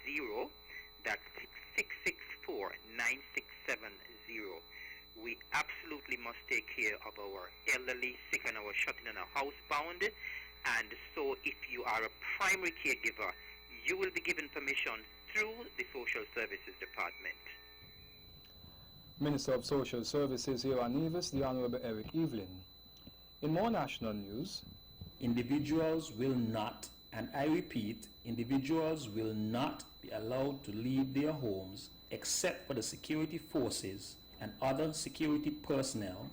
664-9670. That's 664-9670. We absolutely must take care of our elderly, sick, and our shut-in and our housebound. And so if you are a primary caregiver, you will be given permission through the Social Services Department. Minister of Social Services here on Nevis, the Honorable Eric Evelyn. In more national news, individuals will not, and I repeat, individuals will not be allowed to leave their homes except for the security forces and other security personnel,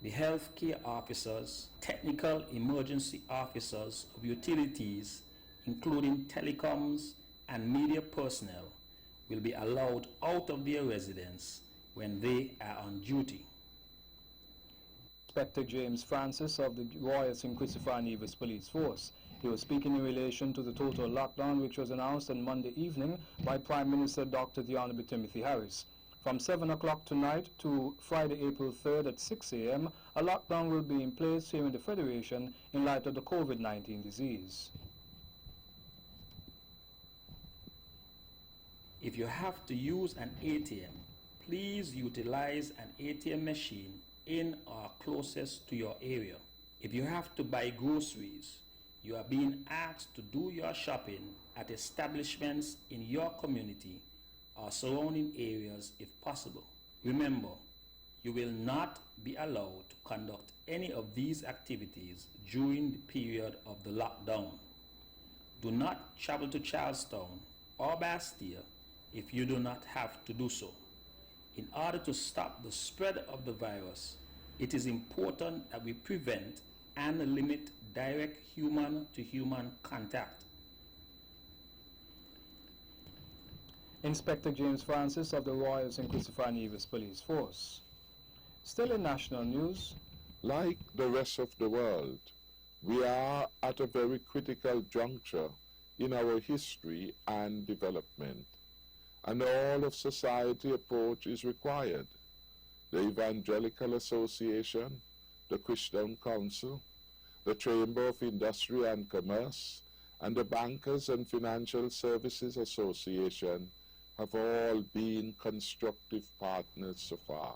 the healthcare officers, technical emergency officers of utilities, including telecoms and media personnel, will be allowed out of their residence when they are on duty. Inspector James Francis of the Royal St. Christopher Nevis Police Force. He was speaking in relation to the total lockdown which was announced on Monday evening by Prime Minister Dr. The Honorable Timothy Harris. From 7 o'clock tonight to Friday, April 3rd at 6 a.m., a lockdown will be in place here in the Federation in light of the COVID-19 disease. If you have to use an ATM, please utilize an ATM machine in or closest to your area. If you have to buy groceries, you are being asked to do your shopping at establishments in your community or surrounding areas if possible. Remember, you will not be allowed to conduct any of these activities during the period of the lockdown. Do not travel to Charlestown or Bastille if you do not have to do so. In order to stop the spread of the virus, it is important that we prevent and limit direct human-to-human contact. Inspector James Francis of the Royal St. Christopher Nevis Police Force. Still in national news, like the rest of the world, we are at a very critical juncture in our history and development, and all of society approach is required. The Evangelical Association, the Christian Council, the Chamber of Industry and Commerce, and the Bankers and Financial Services Association have all been constructive partners so far.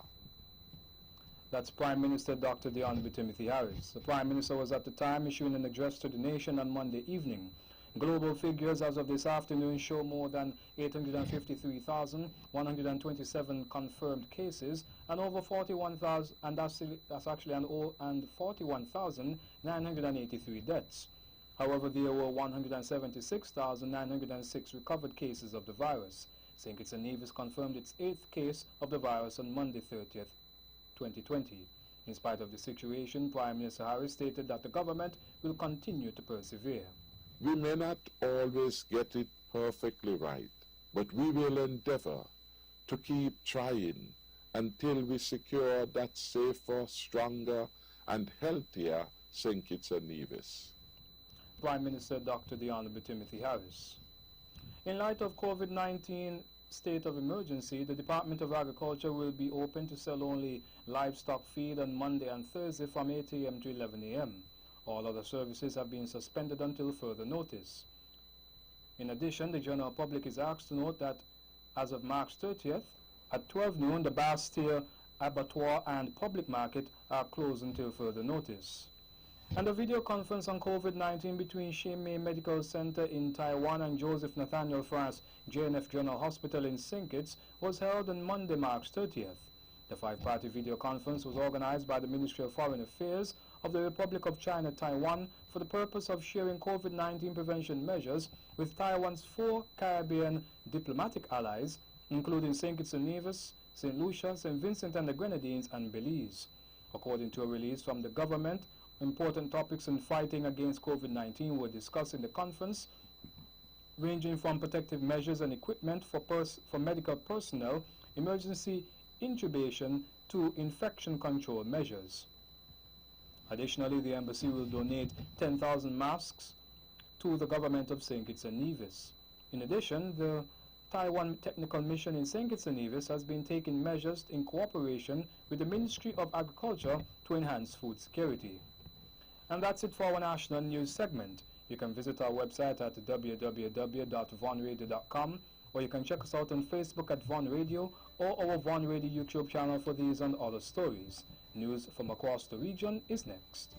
That's Prime Minister Dr. The Honorable Timothy Harris. The Prime Minister was at the time issuing an address to the nation on Monday evening. Global figures as of this afternoon show more than 853,127 confirmed cases and over 41,000, and that's actually and 41,983 deaths. However, there were 176,906 recovered cases of the virus. St. Kitts and Nevis confirmed its 8th case of the virus on Monday 30th, 2020. In spite of the situation, Prime Minister Harris stated that the government will continue to persevere. We may not always get it perfectly right, but we will endeavor to keep trying until we secure that safer, stronger, and healthier St. Kitts and Nevis. Prime Minister Dr. The Honorable Timothy Harris. In light of COVID-19 state of emergency, the Department of Agriculture will be open to sell only livestock feed on Monday and Thursday from 8 a.m. to 11 a.m. All other services have been suspended until further notice. In addition, the general public is asked to note that as of March 30th, at 12 noon, the Bastille, Abattoir and Public Market are closed until further notice. And a video conference on COVID-19 between Shimei Medical Center in Taiwan and Joseph Nathaniel France JNF General Hospital in St. Kitts was held on Monday, March 30th. The 5-party video conference was organized by the Ministry of Foreign Affairs of the Republic of China, Taiwan, for the purpose of sharing COVID-19 prevention measures with Taiwan's 4 Caribbean diplomatic allies, including St. Kitts and Nevis, St. Lucia, St. Vincent and the Grenadines, and Belize. According to a release from the government, important topics in fighting against COVID-19 were discussed in the conference, ranging from protective measures and equipment for medical personnel, emergency intubation, to infection control measures. Additionally, the embassy will donate 10,000 masks to the government of St. Kitts and Nevis. In addition, the Taiwan Technical Mission in St. Kitts and Nevis has been taking measures in cooperation with the Ministry of Agriculture to enhance food security. And that's it for our national news segment. You can visit our website at www.vonradio.com, or you can check us out on Facebook at Von Radio or our Von Radio YouTube channel for these and other stories. News from across the region is next.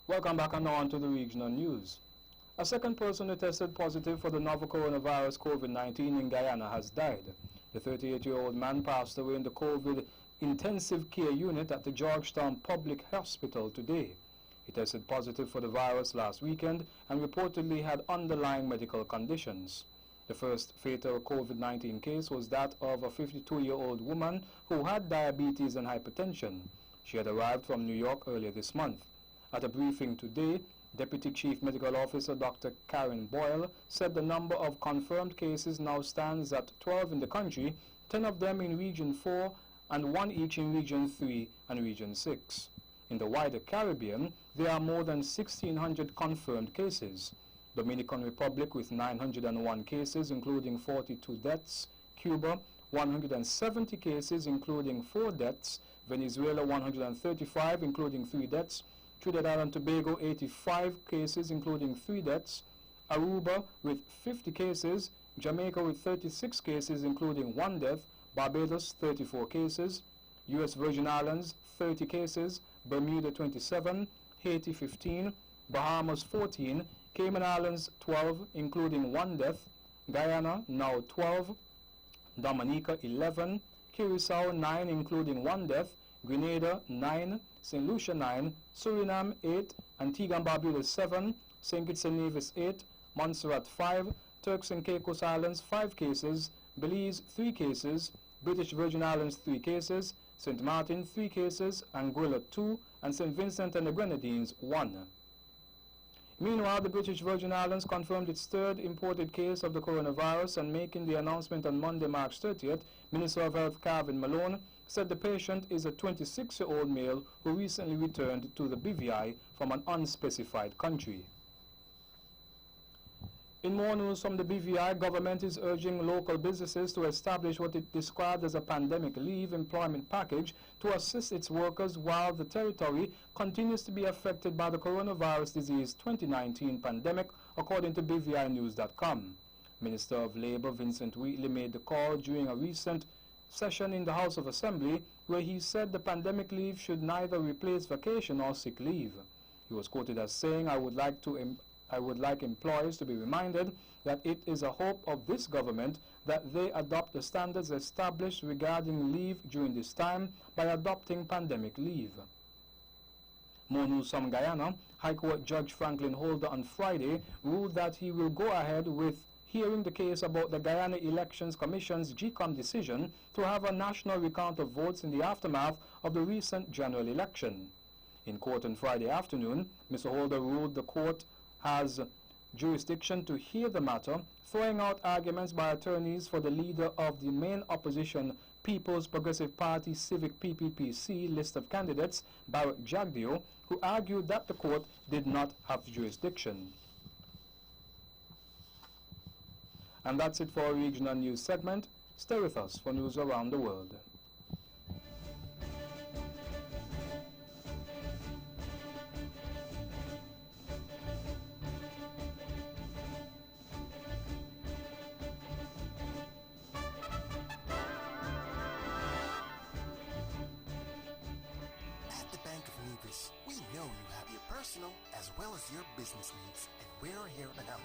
Welcome back and now on to the regional news. A second person who tested positive for the novel coronavirus COVID-19 in Guyana has died. The 38-year-old man passed away in the COVID intensive care unit at the Georgetown Public Hospital today. He tested positive for the virus last weekend and reportedly had underlying medical conditions. The first fatal COVID-19 case was that of a 52-year-old woman who had diabetes and hypertension. She had arrived from New York earlier this month. At a briefing today, Deputy Chief Medical Officer Dr. Karen Boyle said the number of confirmed cases now stands at 12 in the country, 10 of them in Region 4 and 1 each in Region 3 and Region 6. In the wider Caribbean, there are more than 1,600 confirmed cases. Dominican Republic with 901 cases, including 42 deaths. Cuba, 170 cases, including 4 deaths. Venezuela, 135, including 3 deaths. Trinidad and Tobago, 85 cases, including 3 deaths. Aruba with 50 cases. Jamaica with 36 cases, including 1 death. Barbados, 34 cases. U.S. Virgin Islands, 30 cases. Bermuda, 27. Haiti, 15. Bahamas, 14. Cayman Islands, 12, including 1 death. Guyana, now 12. Dominica, 11. Curacao, 9, including 1 death. Grenada, 9. St. Lucia, 9. Suriname, 8. Antigua and Barbuda, 7. St. Kitts and Nevis, 8. Montserrat, 5. Turks and Caicos Islands, 5 cases. Belize, 3 cases. British Virgin Islands, 3 cases. St. Martin, 3 cases. Anguilla, 2. And St. Vincent and the Grenadines, 1. Meanwhile, the British Virgin Islands confirmed its 3rd imported case of the coronavirus, and making the announcement on Monday, March 30th, Minister of Health Calvin Malone said the patient is a 26-year-old male who recently returned to the BVI from an unspecified country. In more news from the BVI, government is urging local businesses to establish what it described as a pandemic leave employment package to assist its workers while the territory continues to be affected by the coronavirus disease 2019 pandemic, according to BVInews.com. Minister of Labor Vincent Wheatley made the call during a recent session in the House of Assembly, where he said the pandemic leave should neither replace vacation or sick leave. He was quoted as saying, I would like employers to be reminded that it is a hope of this government that they adopt the standards established regarding leave during this time by adopting pandemic leave. More news from Guyana. High Court Judge Franklin Holder on Friday ruled that he will go ahead with hearing the case about the Guyana Elections Commission's GCOM decision to have a national recount of votes in the aftermath of the recent general election. In court on Friday afternoon, Mr. Holder ruled the court has jurisdiction to hear the matter, throwing out arguments by attorneys for the leader of the main opposition People's Progressive Party Civic PPPC list of candidates, Barrett Jagdeo, who argued that the court did not have jurisdiction. And that's it for our regional news segment. Stay with us for news around the world. personal as well as your business needs, and we're here to help.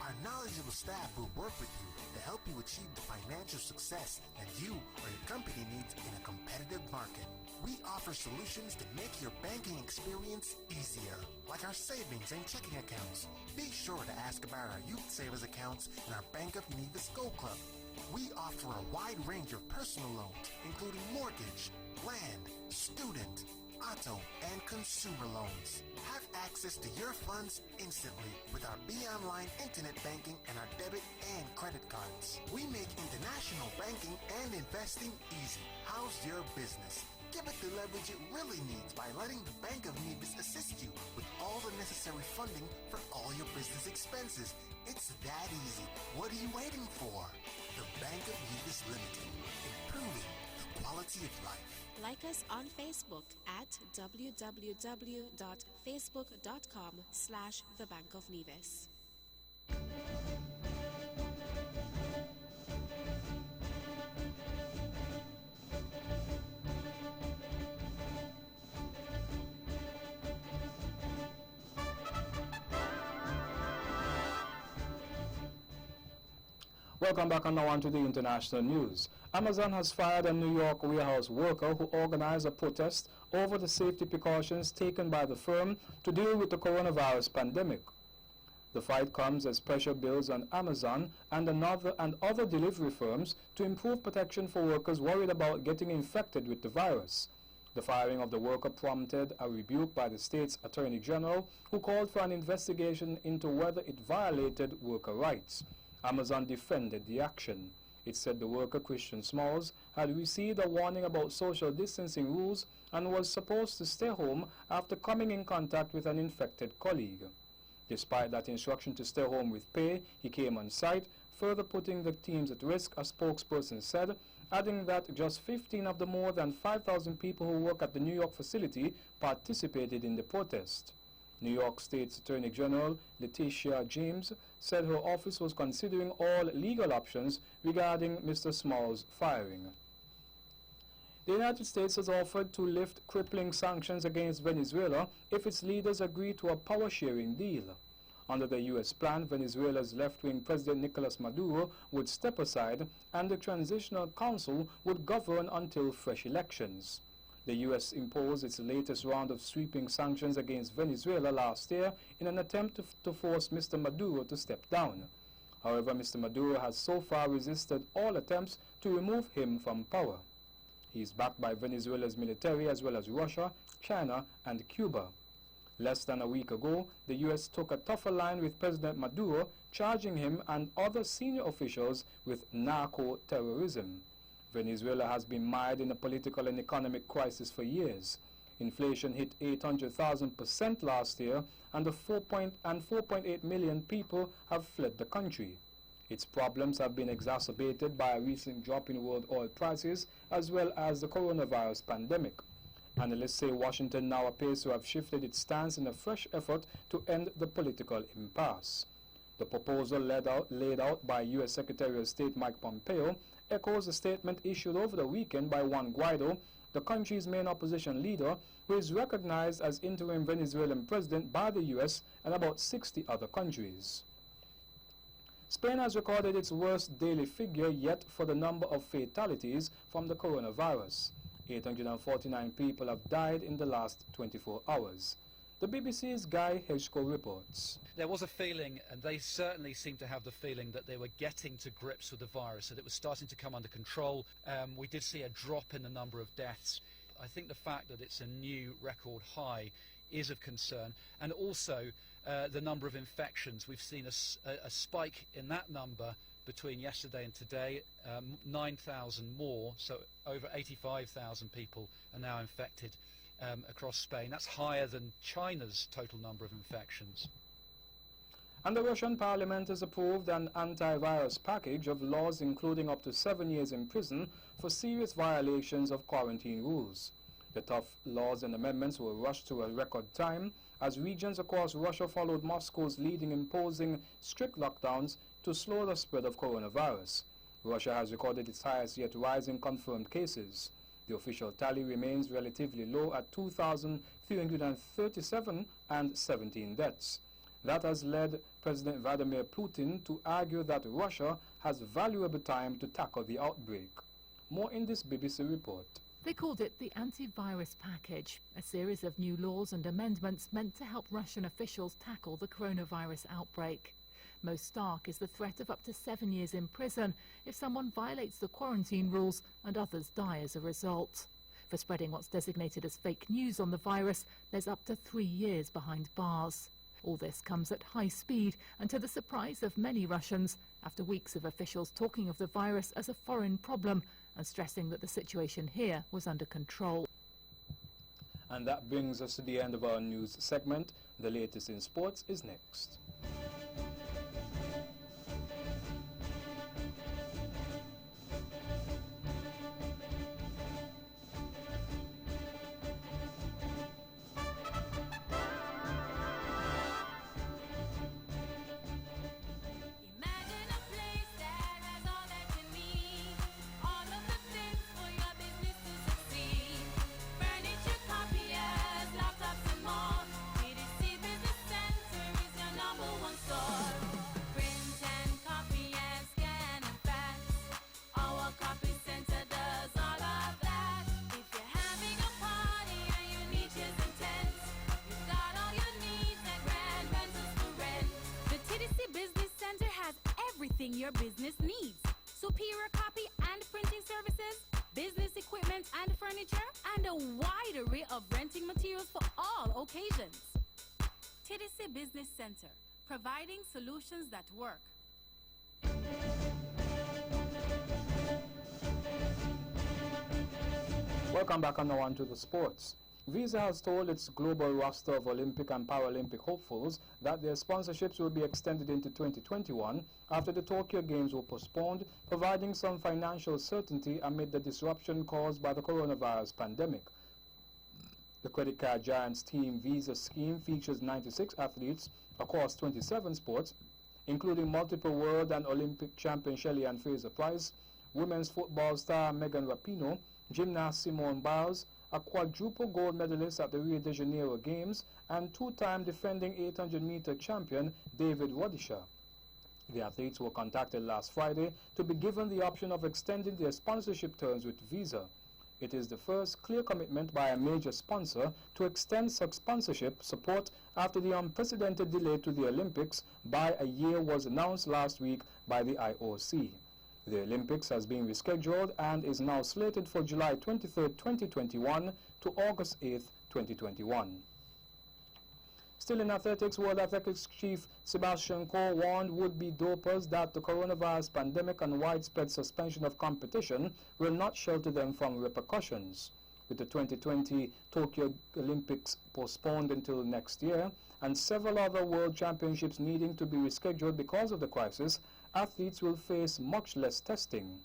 Our knowledgeable staff will work with you to help you achieve the financial success that you or your company needs in a competitive market. We offer solutions to make your banking experience easier, like our savings and checking accounts. Be sure to ask about our youth savers accounts and our Bank of Nevis Go Club. We offer a wide range of personal loans, including mortgage, land, student, auto, and consumer loans. Have access to your funds instantly with our Be Online internet banking and our debit and credit cards. We make international banking and investing easy. How's your business? Give it the leverage it really needs by letting the Bank of Nevis assist you with all the necessary funding for all your business expenses. It's that easy. What are you waiting for? The Bank of Nevis Limited, improving the quality of life. Like us on Facebook at www.facebook.com/The Bank of Nevis. Welcome back and now on to the international news. Amazon has fired a New York warehouse worker who organized a protest over the safety precautions taken by the firm to deal with the coronavirus pandemic. The fight comes as pressure builds on Amazon and other delivery firms to improve protection for workers worried about getting infected with the virus. The firing of the worker prompted a rebuke by the state's Attorney General, who called for an investigation into whether it violated worker rights. Amazon defended the action. It said the worker, Christian Smalls, had received a warning about social distancing rules and was supposed to stay home after coming in contact with an infected colleague. Despite that instruction to stay home with pay, he came on site, further putting the teams at risk, a spokesperson said, adding that just 15 of the more than 5,000 people who work at the New York facility participated in the protest. New York State's Attorney General Letitia James said her office was considering all legal options regarding Mr. Small's firing. The United States has offered to lift crippling sanctions against Venezuela if its leaders agree to a power-sharing deal. Under the U.S. plan, Venezuela's left-wing President Nicolas Maduro would step aside and the Transitional Council would govern until fresh elections. The U.S. imposed its latest round of sweeping sanctions against Venezuela last year in an attempt to force Mr. Maduro to step down. However, Mr. Maduro has so far resisted all attempts to remove him from power. He is backed by Venezuela's military as well as Russia, China, and Cuba. Less than a week ago, the U.S. took a tougher line with President Maduro, charging him and other senior officials with narco-terrorism. Venezuela has been mired in a political and economic crisis for years. Inflation hit 800,000% last year, and 4.8 million people have fled the country. Its problems have been exacerbated by a recent drop in world oil prices as well as the coronavirus pandemic. Analysts say Washington now appears to have shifted its stance in a fresh effort to end the political impasse. The proposal laid out by U.S. Secretary of State Mike Pompeo echoes a statement issued over the weekend by Juan Guaido, the country's main opposition leader, who is recognized as interim Venezuelan president by the U.S. and about 60 other countries. Spain has recorded its worst daily figure yet for the number of fatalities from the coronavirus. 849 people have died in the last 24 hours. The BBC's Guy Hedgecoe reports. There was a feeling, and they certainly seem to have the feeling, that they were getting to grips with the virus, that it was starting to come under control. We did see a drop in the number of deaths. I think the fact that it's a new record high is of concern, and also the number of infections. We've seen a spike in that number between yesterday and today, 9,000 more, so over 85,000 people are now infected across Spain. That's higher than China's total number of infections. And the Russian parliament has approved an antivirus package of laws including up to 7 years in prison for serious violations of quarantine rules. The tough laws and amendments were rushed to a record time as regions across Russia followed Moscow's lead in imposing strict lockdowns to slow the spread of coronavirus. Russia has recorded its highest yet rise in confirmed cases. The official tally remains relatively low at 337 and 17 deaths. That has led President Vladimir Putin to argue that Russia has valuable time to tackle the outbreak. More in this BBC report. They called it the antivirus package, a series of new laws and amendments meant to help Russian officials tackle the coronavirus outbreak. Most stark is the threat of up to 7 years in prison if someone violates the quarantine rules and others die as a result. For spreading what's designated as fake news on the virus, there's up to 3 years behind bars. All this comes at high speed and to the surprise of many Russians after weeks of officials talking of the virus as a foreign problem and stressing that the situation here was under control. And that brings us to the end of our news segment. The latest in sports is next. Your business needs. Superior copy and printing services, business equipment and furniture, and a wide array of renting materials for all occasions. TDC Business Center, providing solutions that work. Welcome back and now on to the sports. Visa has told its global roster of Olympic and Paralympic hopefuls that their sponsorships will be extended into 2021 after the Tokyo Games were postponed, providing some financial certainty amid the disruption caused by the coronavirus pandemic. The credit card giant's Team Visa scheme features 96 athletes across 27 sports, including multiple world and Olympic champion Shelly-Ann Fraser-Pryce, women's football star Megan Rapinoe, gymnast Simone Biles, a quadruple gold medalist at the Rio de Janeiro Games, and two-time defending 800-meter champion David Rudisha. The athletes were contacted last Friday to be given the option of extending their sponsorship terms with Visa. It is the first clear commitment by a major sponsor to extend such sponsorship support after the unprecedented delay to the Olympics by a year was announced last week by the IOC. The Olympics has been rescheduled and is now slated for July 23, 2021 to August 8, 2021. Still in athletics, World Athletics chief Sebastian Coe warned would-be dopers that the coronavirus pandemic and widespread suspension of competition will not shelter them from repercussions. With the 2020 Tokyo Olympics postponed until next year and several other world championships needing to be rescheduled because of the crisis, athletes will face much less testing.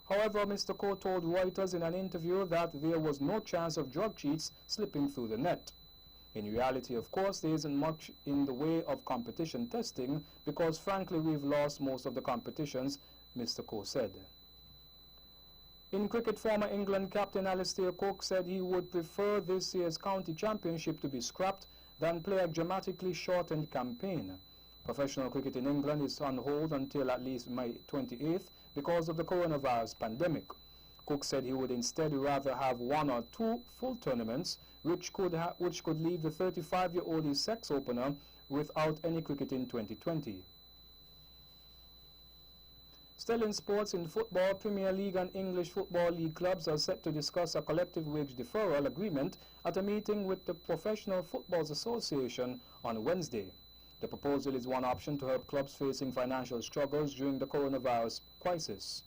However, Mr. Coe told Reuters in an interview that there was no chance of drug cheats slipping through the net. In reality, of course, there isn't much in the way of competition testing because, frankly, we've lost most of the competitions, Mr. Coe said. In cricket, former England captain Alistair Cook said he would prefer this year's county championship to be scrapped than play a dramatically shortened campaign. Professional cricket in England is on hold until at least May 28th because of the coronavirus pandemic. Cook said he would instead rather have 1 or 2 full tournaments, which could leave the 35-year-old Essex opener without any cricket in 2020. Still in sports, in football, Premier League and English Football League clubs are set to discuss a collective wage deferral agreement at a meeting with the Professional Football Association on Wednesday. The proposal is one option to help clubs facing financial struggles during the coronavirus crisis.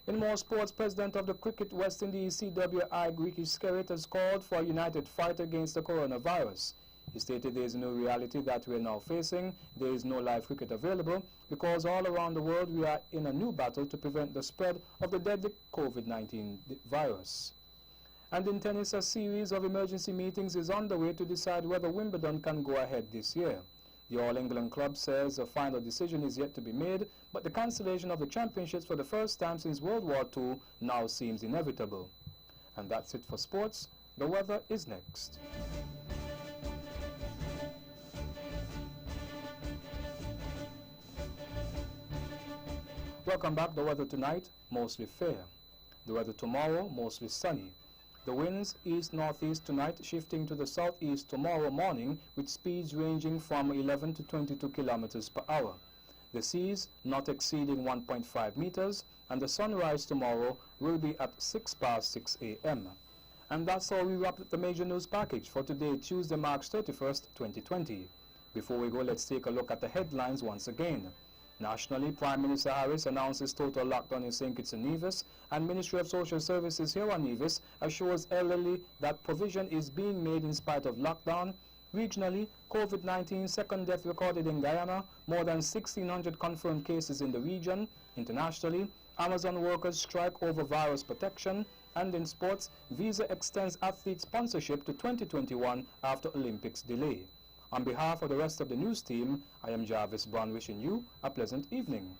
In more sports, President of the Cricket West Indies CWI, Ricky Skerritt, has called for a united fight against the coronavirus. He stated there is no reality that we are now facing, there is no live cricket available, because all around the world we are in a new battle to prevent the spread of the deadly COVID-19 virus. And in tennis, a series of emergency meetings is underway to decide whether Wimbledon can go ahead this year. The All England club says a final decision is yet to be made, but the cancellation of the championships for the first time since World War II now seems inevitable. And that's it for sports. The weather is next. Welcome back. The weather tonight, mostly fair. The weather tomorrow, mostly sunny. The winds east-northeast tonight, shifting to the southeast tomorrow morning with speeds ranging from 11 to 22 kilometers per hour. The seas not exceeding 1.5 meters, and the sunrise tomorrow will be at 6:06 a.m. And that's how we wrap up the major news package for today, Tuesday, March 31st, 2020. Before we go, let's take a look at the headlines once again. Nationally, Prime Minister Harris announces total lockdown in St. Kitts and Nevis, and Ministry of Social Services here on Nevis assures elderly that provision is being made in spite of lockdown. Regionally, COVID-19 second death recorded in Guyana, more than 1,600 confirmed cases in the region. Internationally, Amazon workers strike over virus protection. And in sports, Visa extends athlete sponsorship to 2021 after Olympics delay. On behalf of the rest of the news team, I am Jarvis Brown wishing you a pleasant evening.